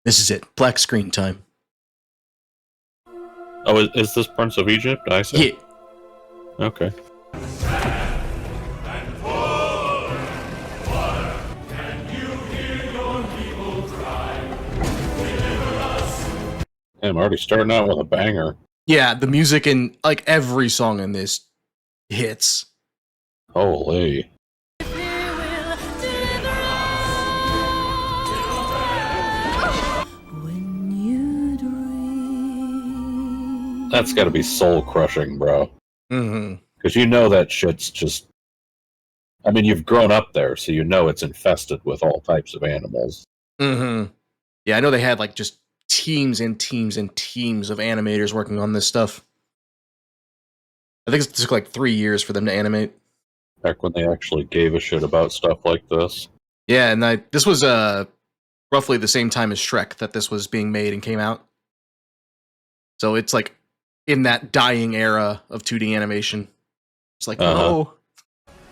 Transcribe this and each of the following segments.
This is it. Black screen time. Oh, is this Prince of Egypt? I see. Yeah. Okay. I'm already starting out with a banger. Yeah, the music in like every song in this hits. Holy. That's gotta be soul crushing, bro. Mm-hmm. Because you know that shit's just... I mean, you've grown up there, so you know it's infested with all types of animals. Mm-hmm. Yeah, I know they had like just teams and teams and teams of animators working on this stuff. I think it took like 3 years for them to animate. Back when they actually gave a shit about stuff like this. Yeah, and this was roughly the same time as Shrek that this was being made and came out. So it's like in that dying era of 2D animation. It's like, oh.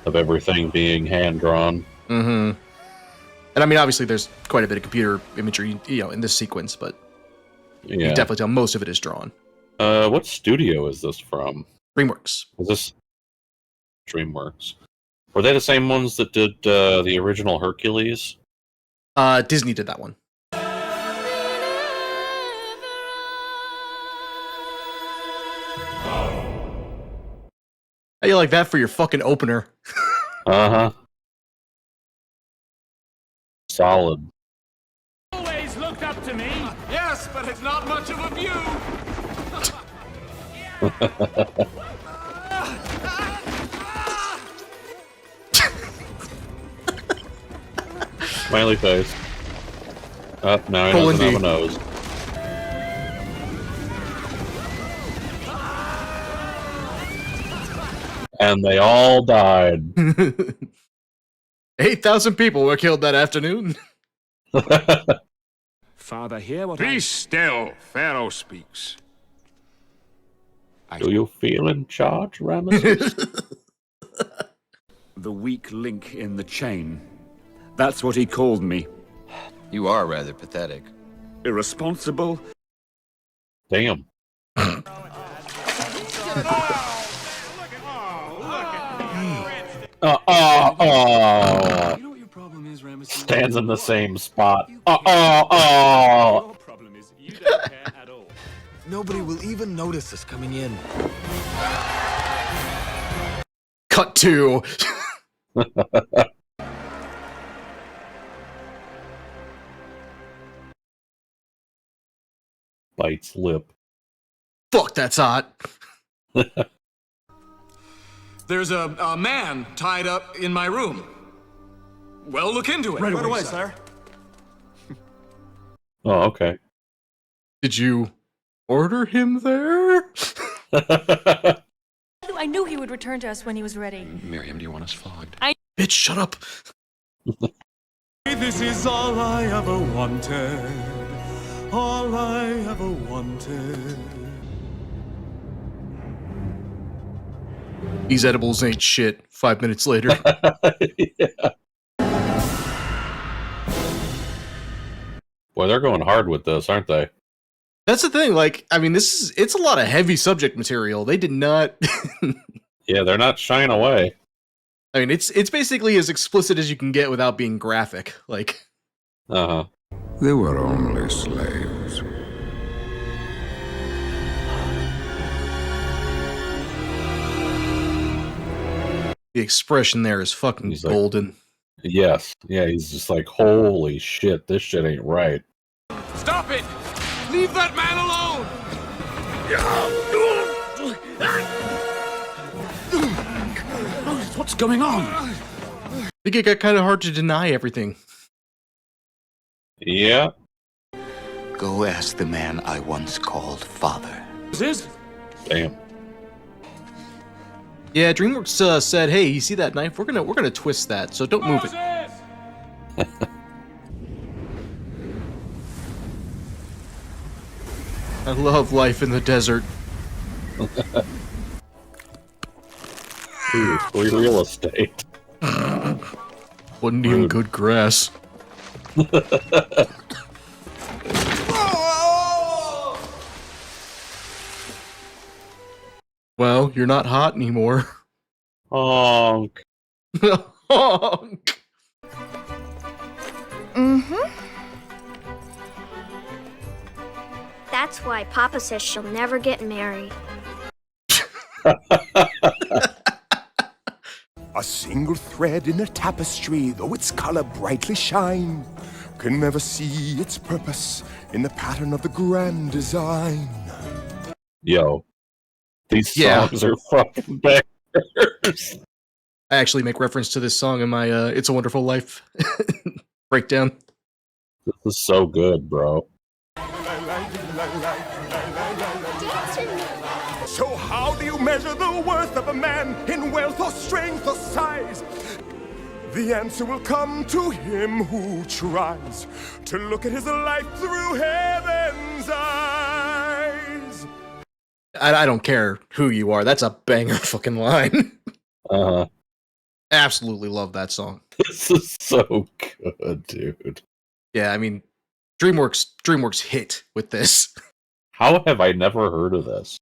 Of everything being hand-drawn. Mm-hmm. And I mean, obviously there's quite a bit of computer imagery, in this sequence, but you can definitely tell most of it is drawn. What studio is this from? DreamWorks. Is this DreamWorks? Were they the same ones that did the original Hercules? Disney did that one. How you like that for your fucking opener? Uh-huh. Solid. Always looked up to me. Yes, but it's not much of a view. Smiley face. Oh, now he doesn't have a nose. And they all died. 8,000 people were killed that afternoon. Father, hear what Be still, Pharaoh speaks. Do you feel in charge, Ramesses? The weak link in the chain. That's what he called me. You are rather pathetic. Irresponsible. Damn. You know what your problem is, Ramesses? Stands in the same spot. Your problem is you don't care at all. Nobody will even notice us coming in. Cut to. Bites lip. Fuck, that's hot. There's a man tied up in my room. Well, look into it. Right away, sir. Oh, okay. Did you order him there? I knew he would return to us when he was ready. Miriam, do you want us flogged? Bitch, shut up. This is all I ever wanted. All I ever wanted. These edibles ain't shit. 5 minutes later. Yeah. Boy, they're going hard with this, aren't they? That's the thing. Like, I mean, it's a lot of heavy subject material. They did not. Yeah, they're not shying away. I mean, it's basically as explicit as you can get without being graphic. Like, Uh-huh. They were only slaves. the expression there is fucking He's like- golden. Yes. Yeah, he's just like, holy shit, this shit ain't right. Stop it! Leave that man alone! What's going on? I think it got kind of hard to deny everything. Yeah. Go ask the man I once called father. This? Damn. Yeah, DreamWorks said, "Hey, you see that knife? We're gonna twist that, so don't move it." I love life in the desert. Ooh, free real estate. Wasn't even good grass. Well, you're not hot anymore. Honk. Honk. That's why Papa says she'll never get married. A single thread in a tapestry, though its color brightly shine, can never see its purpose in the pattern of the grand design. Yo, these Yeah. songs are fucking bangers. I actually make reference to this song in my It's a Wonderful Life breakdown. This is so good, bro. So how do you measure the worth of a man in wealth or strength or size? The answer will come to him who tries to look at his life through heaven's eyes. I don't care who you are. That's a banger fucking line. Uh-huh. Absolutely love that song. This is so good, dude. Yeah, I mean, DreamWorks hit with this. How have I never heard of this?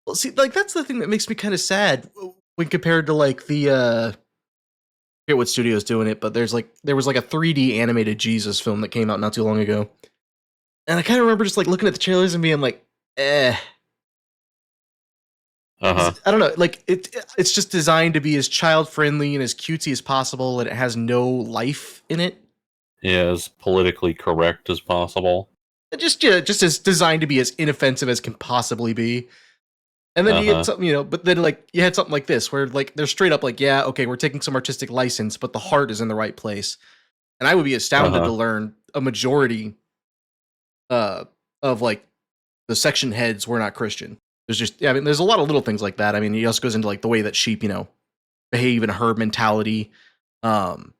Well, see, like that's the thing that makes me kind of sad when compared to like the I forget what studio's doing it, but there was like a 3D animated Jesus film that came out not too long ago. And I kind of remember just like looking at the trailers and being like, eh. Uh-huh. I don't know, like it's just designed to be as child friendly and as cutesy as possible, and it has no life in it. Yeah, as politically correct as possible. Just as designed to be as inoffensive as can possibly be. And then you get something, but then like you had something like this where like they're straight up like, yeah, okay, we're taking some artistic license, but the heart is in the right place. And I would be astounded to learn a majority of like the section heads were not Christian. There's just, I mean, there's a lot of little things like that. I mean, it also goes into like the way that sheep, behave in a herd mentality. And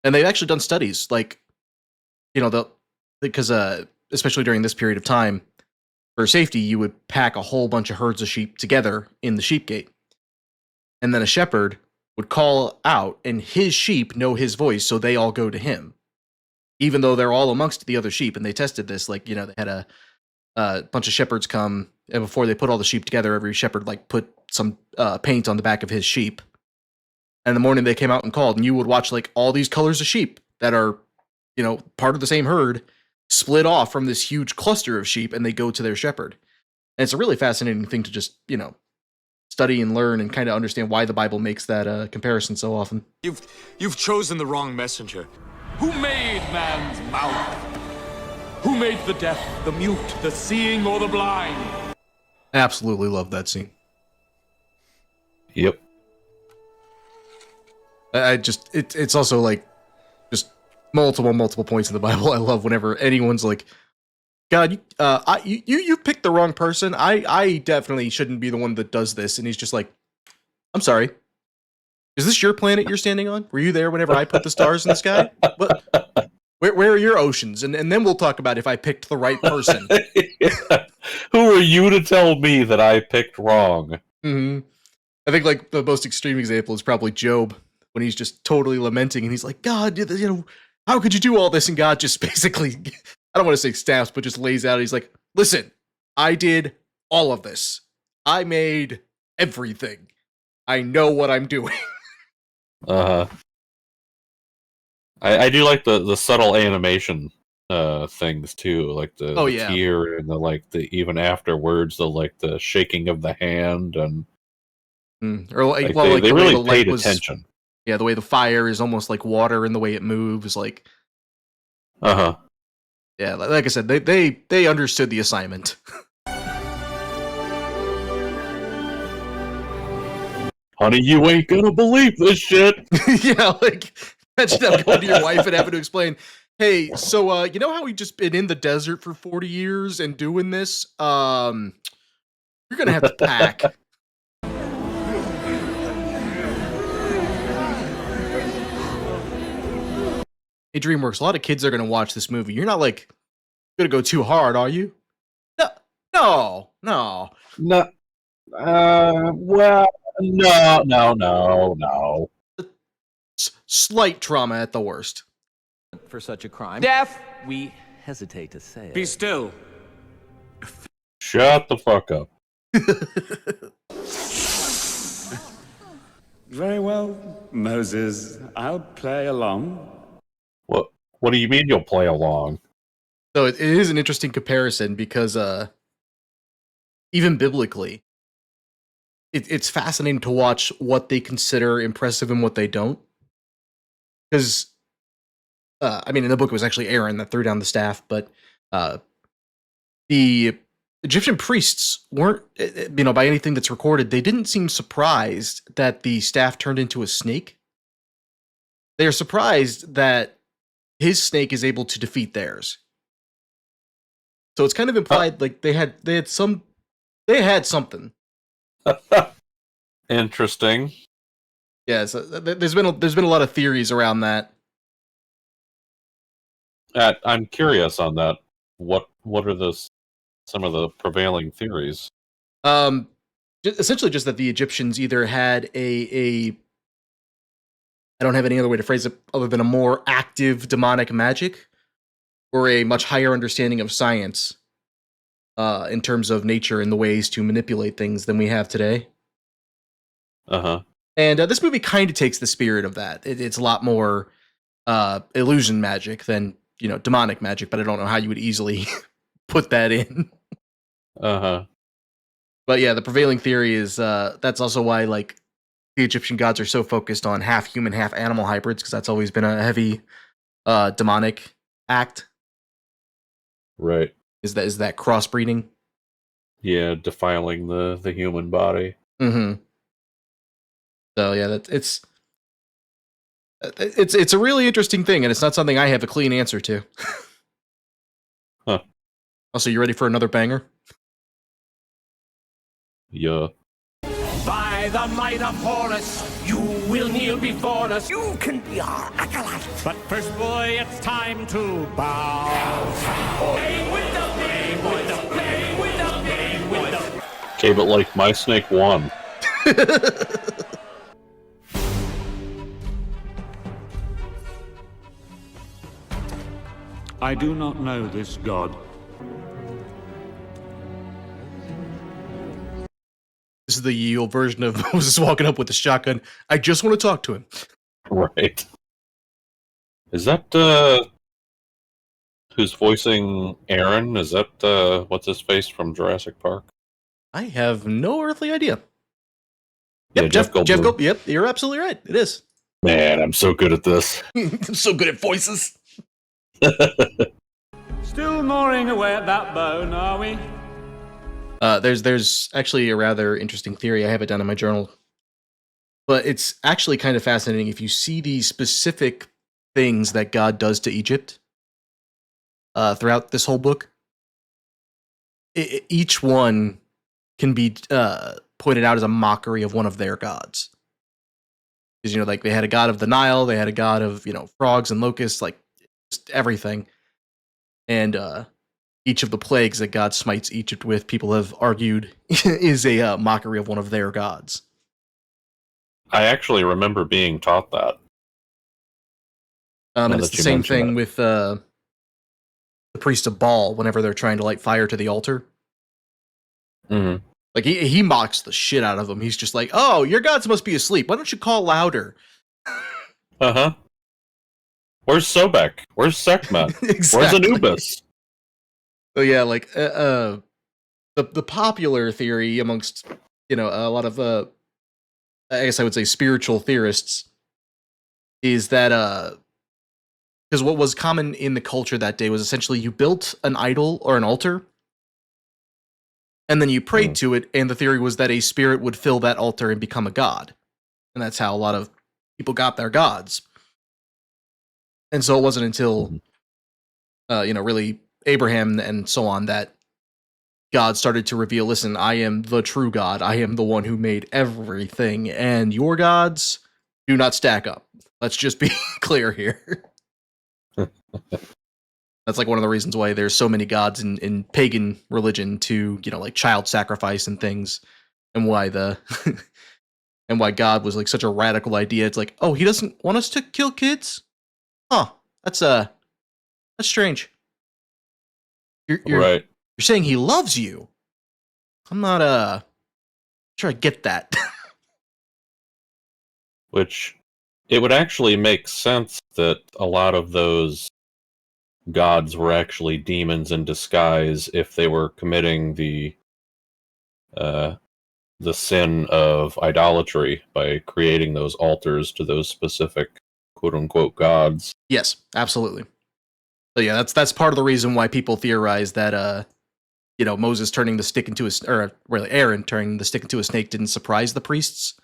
they've actually done studies like, because especially during this period of time, for safety, you would pack a whole bunch of herds of sheep together in the sheep gate. And then a shepherd would call out, and his sheep know his voice, so they all go to him. Even though they're all amongst the other sheep, and they tested this, like, they had a bunch of shepherds come, and before they put all the sheep together, every shepherd, like, put some paint on the back of his sheep. And in the morning, they came out and called, and you would watch, like, all these colors of sheep that are, part of the same herd, split off from this huge cluster of sheep, and they go to their shepherd. And it's a really fascinating thing to just, study and learn and kind of understand why the Bible makes that comparison so often. You've chosen the wrong messenger. Who made man's mouth? Who made the deaf, the mute, the seeing, or the blind? Absolutely love that scene. Yep. It's also like just multiple points in the Bible I love whenever anyone's like, God, you picked the wrong person. I definitely shouldn't be the one that does this. And he's just like, I'm sorry. Is this your planet you're standing on? Were you there whenever I put the stars in the sky? What? Where are your oceans? And then we'll talk about if I picked the right person. Yeah. Who are you to tell me that I picked wrong? Mm-hmm. I think like the most extreme example is probably Job, when he's just totally lamenting and he's like, God, how could you do all this? And God just basically, I don't want to say snaps, but just lays out. He's like, listen, I did all of this. I made everything. I know what I'm doing. I do like the subtle animation things too, like the tear and the even afterwards the shaking of the hand and they really paid attention. Yeah, the way the fire is almost like water and the way it moves, like. Yeah, like I said, they understood the assignment. Honey, you ain't gonna believe this shit. Yeah, like imagine that going to your wife and having to explain, hey, so you know how we just been in the desert for 40 years and doing this? You're gonna have to pack. Hey, DreamWorks, a lot of kids are gonna watch this movie. You're not like gonna go too hard, are you? No. Well, no. Slight trauma at the worst. For such a crime. Death! We hesitate to say it. Be still. Shut the fuck up. Very well, Moses. I'll play along. What do you mean you'll play along? So it is an interesting comparison because even biblically, it's fascinating to watch what they consider impressive and what they don't. Because, I mean, in the book it was actually Aaron that threw down the staff, but the Egyptian priests weren't, by anything that's recorded, they didn't seem surprised that the staff turned into a snake. They are surprised that his snake is able to defeat theirs. So it's kind of implied like they had something. Interesting. Yeah, so there's been a lot of theories around that. I'm curious on that. What are some of the prevailing theories? Essentially just that the Egyptians either had a I don't have any other way to phrase it other than a more active demonic magic, or a much higher understanding of science in terms of nature and the ways to manipulate things than we have today. And this movie kind of takes the spirit of that. It's a lot more illusion magic than demonic magic, but I don't know how you would easily put that in. But yeah, the prevailing theory is that's also why like the Egyptian gods are so focused on half human, half animal hybrids, because that's always been a heavy demonic act. Right. Is that crossbreeding? Yeah, defiling the human body. Mm-hmm. So yeah, it's a really interesting thing, and it's not something I have a clean answer to. Huh. Also, you ready for another banger? Yeah. By the might of Horus, you will kneel before us. You can be our acolyte. But first, boy, it's time to bow. Bang with the bang with the bang with the bang with the. Okay, but like my snake won. I do not know this god. This is the ye olde version of Moses walking up with a shotgun. I just want to talk to him. Right. Is that who's voicing Aaron? Is that what's his face from Jurassic Park? I have no earthly idea. Yeah, Yep, Jeff Goldblum. Yep, you're absolutely right. It is. Man, I'm so good at this. I'm so good at voices. Still gnawing away at that bone, are we? There's actually a rather interesting theory. I have it down in my journal. But it's actually kind of fascinating if you see the specific things that God does to Egypt throughout this whole book. Each one can be pointed out as a mockery of one of their gods. Because, like they had a god of the Nile, they had a god of, frogs and locusts, like just everything. And each of the plagues that God smites Egypt with, people have argued, is a mockery of one of their gods. I actually remember being taught that. And it's the same thing with the priest of Baal whenever they're trying to light fire to the altar. Mm-hmm. Like, he mocks the shit out of them. He's just like, oh, your gods must be asleep. Why don't you call louder? Uh-huh. Where's Sobek? Where's Sekhmet? Exactly. Where's Anubis? So yeah, like, the popular theory amongst, a lot of, I guess I would say spiritual theorists, is that, because what was common in the culture that day was essentially you built an idol or an altar, and then you prayed to it, and the theory was that a spirit would fill that altar and become a god. And that's how a lot of people got their gods. And so it wasn't until, really Abraham and so on that God started to reveal, listen, I am the true God. I am the one who made everything, and your gods do not stack up. Let's just be clear here. That's like one of the reasons why there's so many gods in pagan religion to, like child sacrifice and things, and why and why God was like such a radical idea. It's like, oh, he doesn't want us to kill kids? Huh. That's strange. You're right. You're saying he loves you. I'm not sure I get that. Which, it would actually make sense that a lot of those gods were actually demons in disguise if they were committing the sin of idolatry by creating those altars to those specific quote-unquote gods. Yes, absolutely. So yeah, that's part of the reason why people theorize that Moses turning the stick into Aaron turning the stick into a snake didn't surprise the priests.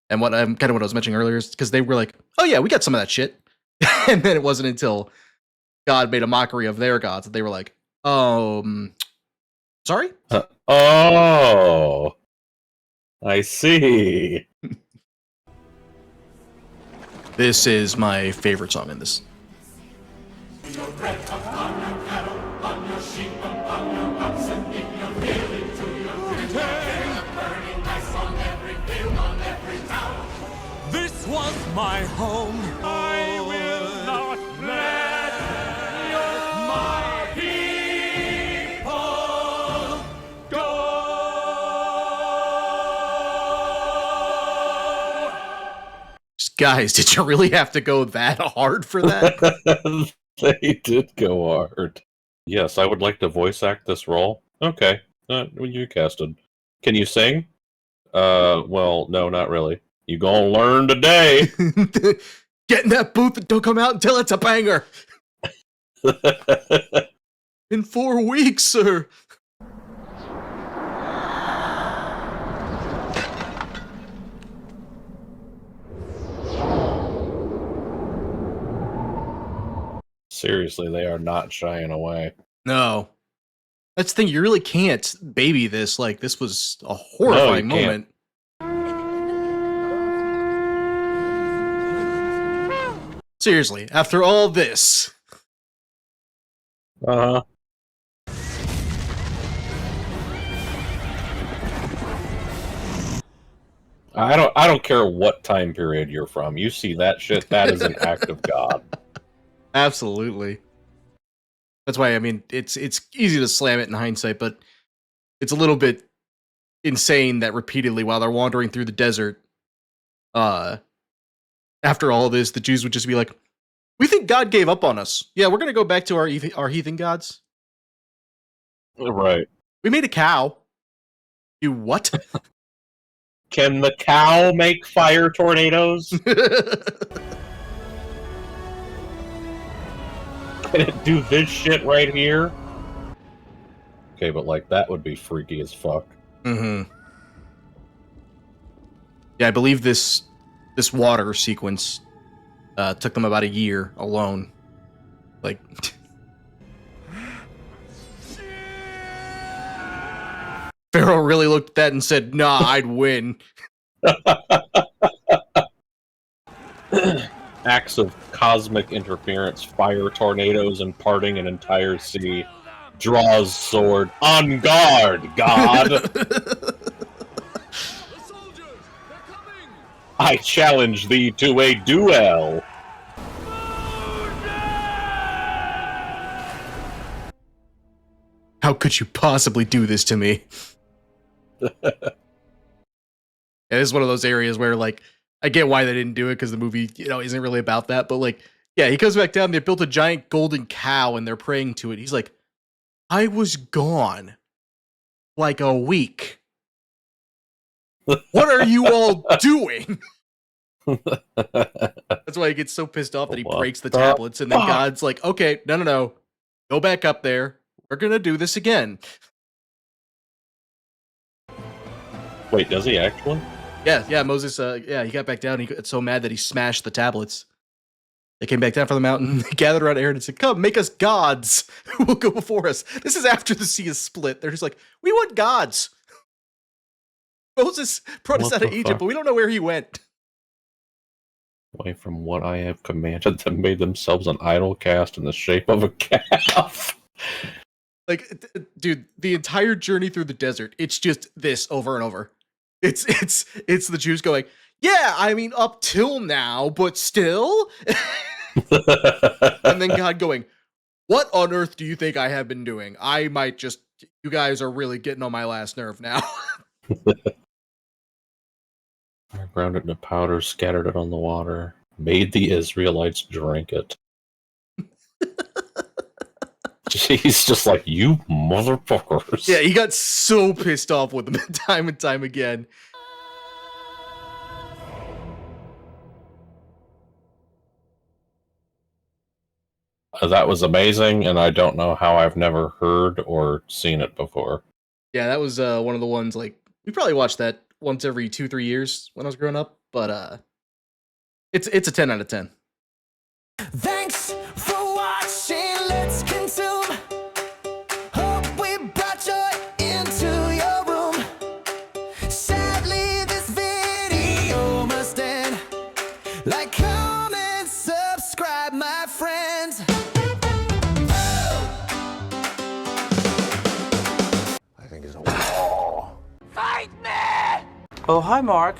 And what kind of what I was mentioning earlier is because they were like, "Oh yeah, we got some of that shit," and then it wasn't until God made a mockery of their gods that they were like, sorry? Oh, I see. This is my favorite song in this. This was my home. I will not let my people go. Guys, did you really have to go that hard for that? They did go hard. Yes, I would like to voice act this role. Okay, you casted. Can you sing? Well, no, not really. You gonna learn today. Get in that booth and don't come out until it's a banger. In 4 weeks, sir. Seriously, they are not shying away. No. That's the thing, you really can't baby this. Like, this was a horrifying moment. Seriously, after all this. Uh-huh. I don't care what time period you're from. You see that shit, that is an act of God. Absolutely. That's why, I mean, it's easy to slam it in hindsight, but it's a little bit insane that repeatedly while they're wandering through the desert, after all this, the Jews would just be like, "We think God gave up on us. Yeah, we're going to go back to our heathen gods." Right. We made a cow. You what? Can the cow make fire tornadoes? Can it do this shit right here? Okay, but like that would be freaky as fuck. Mm-hmm. Yeah, I believe this water sequence took them about a year alone. Like, Pharaoh really looked at that and said, "Nah, I'd win." Acts of cosmic interference, fire tornadoes, and parting an entire sea. Draws sword. On guard, God! I challenge thee to a duel! How could you possibly do this to me? Yeah, this is one of those areas where, like, I get why they didn't do it because the movie, isn't really about that. But, like, yeah, he comes back down. They built a giant golden cow and they're praying to it. He's like, "I was gone like a week. What are you all doing?" That's why he gets so pissed off that he breaks the tablets. And then God's like, "Okay, no. Go back up there. We're going to do this again." Wait, does he actually? Yeah, Moses, he got back down. He got so mad that he smashed the tablets. They came back down from the mountain, they gathered around Aaron and said, "Come, make us gods who will go before us." This is after the sea is split. They're just like, "We want gods." Moses brought us out of Egypt, but we don't know where he went. Away from what I have commanded them, made themselves an idol cast in the shape of a calf. Like, dude, the entire journey through the desert, it's just this over and over. It's the Jews going, "Yeah, I mean, up till now, but still." And then God going, "What on earth do you think I have been doing? I might just, you guys are really getting on my last nerve now." I ground it into powder, scattered it on the water, made the Israelites drink it. He's just like, you motherfuckers. Yeah, he got so pissed off with them time and time again. That was amazing, and I don't know how I've never heard or seen it before. Yeah, that was one of the ones, like, we probably watched that once every 2-3 years when I was growing up, but it's a 10 out of 10. Thanks for watching. Let's consume. Hope we brought joy into your room. Sadly, this video must end. Like, comment, subscribe, my friends. Oh, hi, Mark.